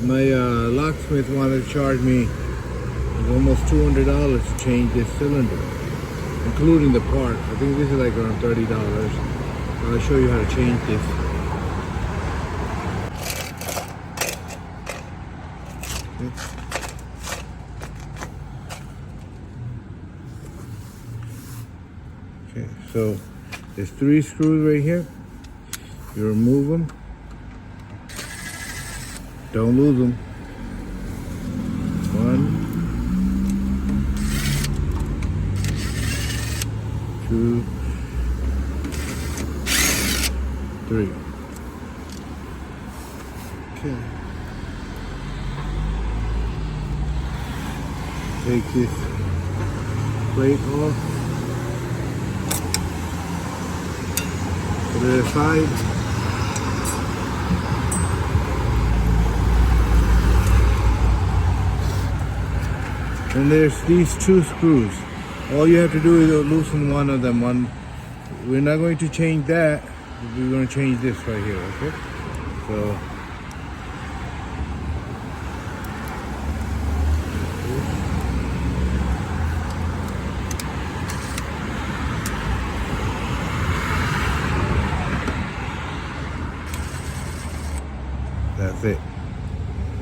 My locksmith wanted to charge me almost $200 to change this cylinder, including the part. I think this is like around $30. I'll show you how to change this. Okay, so there's 3 screws right here. You remove them. Don't lose them. 1, 2, 3. Okay. Take this plate off. Put it aside. And there's these 2 screws. All you have to do is loosen one of them. We're not going to change that. We're going to change this right here, okay? So that's it.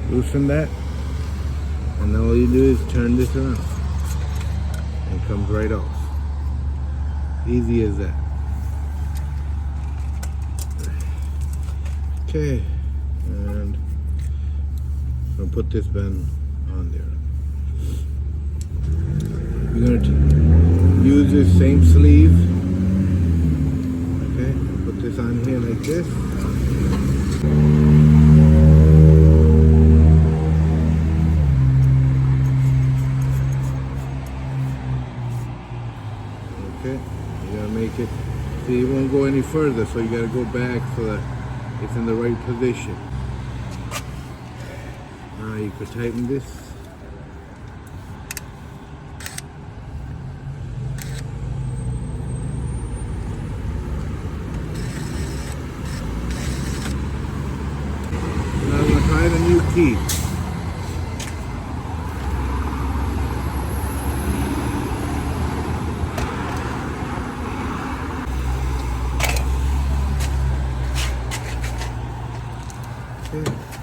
Loosen that. And then all you do is turn this around. And it comes right off. Easy as that. Okay. And I'm going to put this bend on there. You're going to use this same sleeve. Okay. Put this on here like this. Okay, you gotta make it, see, it won't go any further, so you gotta go back so that it's in the right position. Now you could tighten this. Now I'm gonna try the new key. Okay.